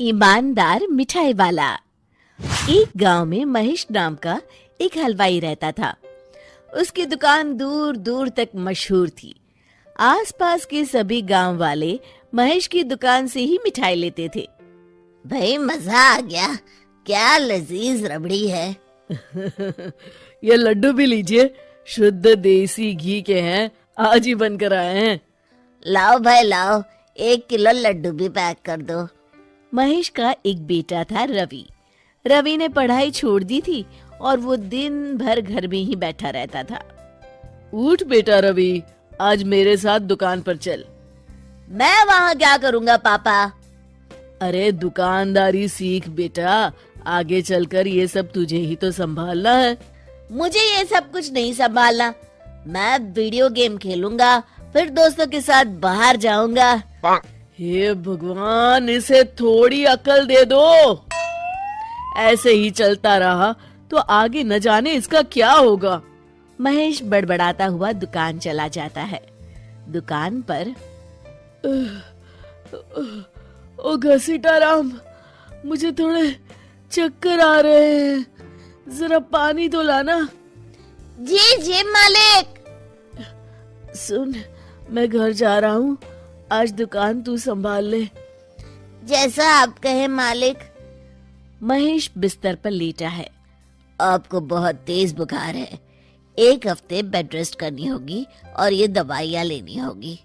ईमानदार मिठाई वाला। एक गांव में महेश नाम का एक हलवाई रहता था। उसकी दुकान दूर दूर तक मशहूर थी। आसपास के सभी गांव वाले महेश की दुकान से ही मिठाई लेते थे। भाई मजा आ गया, क्या लजीज रबड़ी है। ये लड्डू भी लीजिए, शुद्ध देसी घी के हैं, आज ही बनकर आए हैं। लाओ भाई लाओ, 1 किलो लड्डू भी पैक कर दो। महेश का एक बेटा था रवि। रवि ने पढ़ाई छोड़ दी थी और वो दिन भर घर में ही बैठा रहता था। उठ बेटा रवि, आज मेरे साथ दुकान पर चल। मैं वहाँ क्या करूँगा पापा? अरे दुकानदारी सीख बेटा, आगे चलकर ये सब तुझे ही तो संभालना है। मुझे ये सब कुछ नहीं संभालना। मैं वीडियो गेम खेलूंगा, फिर दोस्तों के साथ बाहर जाऊंगा। हे भगवान, इसे थोड़ी अकल दे दो। ऐसे ही चलता रहा तो आगे न जाने इसका क्या होगा। महेश बड़बड़ाता हुआ दुकान चला जाता है। दुकान पर ओ घसीटाराम, मुझे थोड़े चक्कर आ रहे हैं, जरा पानी तो लाना। जी जी मालिक। सुन, मैं घर जा रहा हूँ, आज दुकान तू संभाल ले। जैसा आप कहे मालिक। महेश बिस्तर पर लेटा है। आपको बहुत तेज बुखार है, 1 हफ्ते बेड रेस्ट करनी होगी और ये दवाइयाँ लेनी होगी।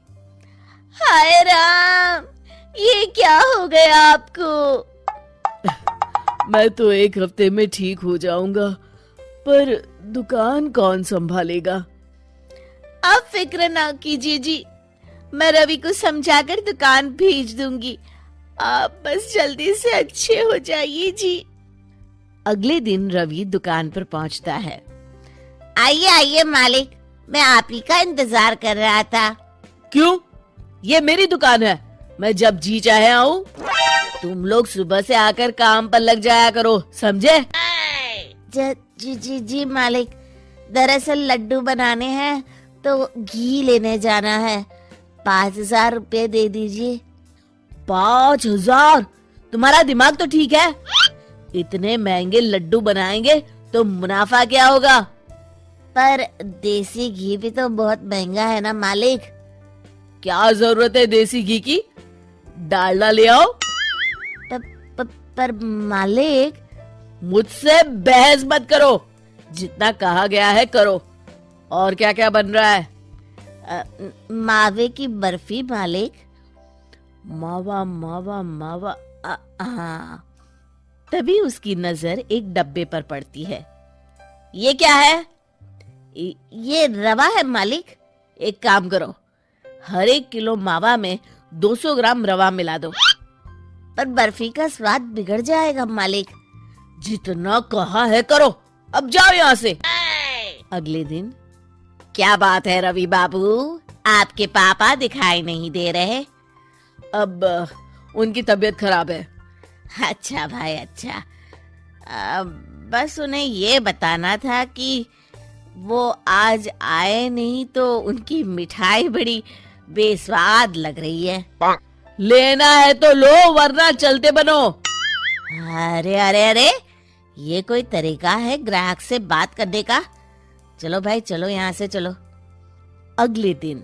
हाय राम, ये क्या हो गया आपको? मैं तो 1 हफ्ते में ठीक हो जाऊंगा, पर दुकान कौन संभालेगा? आप फिक्र ना कीजिए जी, मैं रवि को समझाकर दुकान भेज दूंगी। आप बस जल्दी से अच्छे हो जाइए जी। अगले दिन रवि दुकान पर पहुंचता है। आइए आइए मालिक, मैं आप ही का इंतजार कर रहा था। क्यों? ये मेरी दुकान है, मैं जब जी चाहे आऊं। तुम लोग सुबह से आकर काम पर लग जाया करो, समझे? जी जी जी मालिक, दरअसल लड्डू बनाने हैं तो घी लेने जाना है, 5,000 रुपए दे दीजिए। 5,000? तुम्हारा दिमाग तो ठीक है? इतने महंगे लड्डू बनाएंगे तो मुनाफा क्या होगा? पर देसी घी भी तो बहुत महंगा है ना मालिक। क्या जरूरत है देसी घी की? डालडा ले आओ। पर मालिक। मुझसे बहस मत करो, जितना कहा गया है करो। और क्या क्या बन रहा है? मावे की बर्फी मालिक। मावा मावा मावा, हाँ। तभी उसकी नजर एक डब्बे पर पड़ती है। ये क्या है? ये रवा है मालिक। एक काम करो, हर 1 किलो मावा में 200 ग्राम रवा मिला दो। पर बर्फी का स्वाद बिगड़ जाएगा मालिक। जितना कहा है करो, अब जाओ यहाँ से। अगले दिन। क्या बात है रवि बाबू, आपके पापा दिखाई नहीं दे रहे? अब उनकी तबीयत खराब है। अच्छा भाई अच्छा। बस उन्हें ये बताना था कि वो आज आए नहीं तो उनकी मिठाई बड़ी बेस्वाद लग रही है। लेना है तो लो, वरना चलते बनो। अरे अरे अरे, ये कोई तरीका है ग्राहक से बात करने का? चलो भाई चलो, यहाँ से चलो। अगले दिन।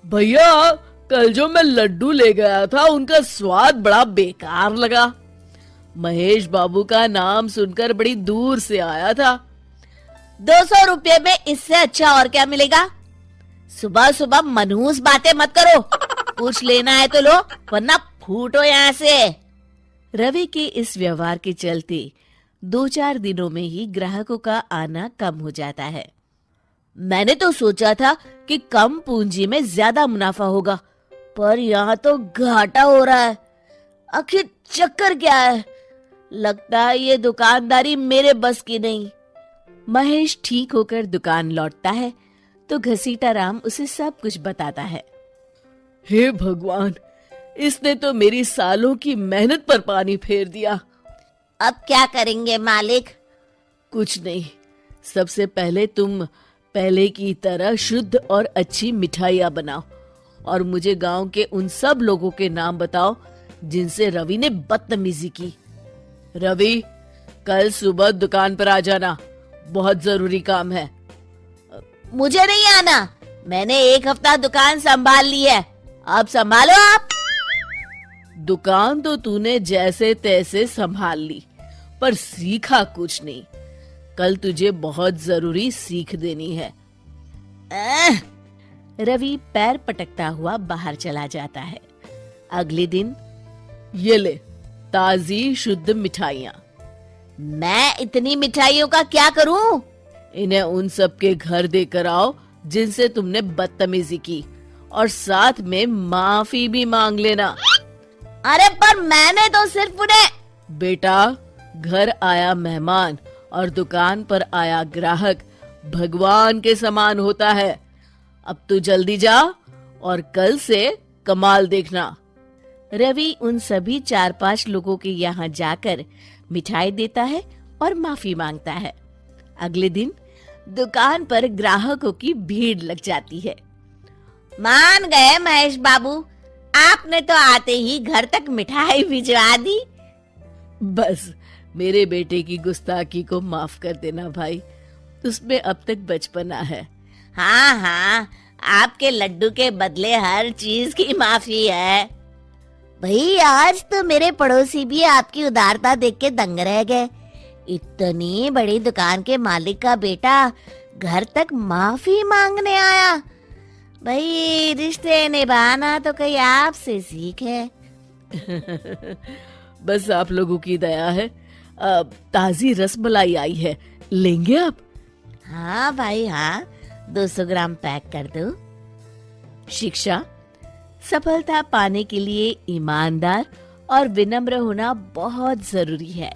भैया, कल जो मैं लड्डू ले गया था उनका स्वाद बड़ा बेकार लगा। महेश बाबू का नाम सुनकर बड़ी दूर से आया था। 200 रुपये में इससे अच्छा और क्या मिलेगा? सुबह सुबह मनहूस बातें मत करो। कुछ लेना है तो लो, वरना फूटो यहाँ से। रवि के इस व्यवहार के चलते 2-4 दिनों में ही ग्राहकों का आना कम हो जाता है। मैंने तो सोचा था कि कम पूंजी में ज्यादा मुनाफा होगा, पर यहाँ तो घाटा हो रहा है। आखिर चक्कर क्या है? लगता है ये दुकानदारी मेरे बस की नहीं। महेश ठीक होकर दुकान लौटता है तो घसीटाराम उसे सब कुछ बताता है। हे भगवान, इसने तो मेरी सालों की मेहनत पर पानी फेर दिया। अब क्या करेंगे मालिक? कुछ नहीं, सबसे पहले तुम पहले की तरह शुद्ध और अच्छी मिठाइयाँ बनाओ और मुझे गांव के उन सब लोगों के नाम बताओ जिनसे रवि ने बदतमीजी की। रवि, कल सुबह दुकान पर आ जाना, बहुत जरूरी काम है। मुझे नहीं आना, मैंने 1 हफ्ता दुकान संभाल ली है, अब संभालो आप। दुकान तो तूने जैसे तैसे संभाल ली, पर सीखा कुछ नहीं। कल तुझे बहुत जरूरी सीख देनी है। रवि पैर पटकता हुआ बाहर चला जाता है। अगले दिन ये ले, ताजी शुद्ध मिठाइयाँ। मैं इतनी मिठाइयों का क्या करूं? इन्हें उन सब के घर देकर आओ जिनसे तुमने बदतमीजी की, और साथ में माफी भी मांग लेना। अरे पर मैंने तो सिर्फ उन्हें। बेटा, घर आया मेहमान और दुकान पर आया ग्राहक भगवान के समान होता है। अब तू जल्दी जा और कल से कमाल देखना। रवि उन सभी 4-5 लोगों के यहाँ जाकर मिठाई देता है और माफी मांगता है। अगले दिन दुकान पर ग्राहकों की भीड़ लग जाती है। मान गए महेश बाबू, आपने तो आते ही घर तक मिठाई भिजवा दी। बस मेरे बेटे की गुस्ताखी को माफ कर देना भाई, उसमें अब तक बचपना है। हाँ हाँ, आपके लड्डू के बदले हर चीज की माफी है। भाई आज तो मेरे पड़ोसी भी आपकी उदारता देख के दंग रह गए। इतनी बड़ी दुकान के मालिक का बेटा घर तक माफी मांगने आया। भाई रिश्ते निभाना तो कहीं आपसे सीख है। बस आप लोगों की दया है। ताजी रसमलाई आई है, लेंगे आप? हाँ भाई हाँ, 200 ग्राम पैक कर दो। शिक्षा, सफलता पाने के लिए ईमानदार और विनम्र होना बहुत जरूरी है।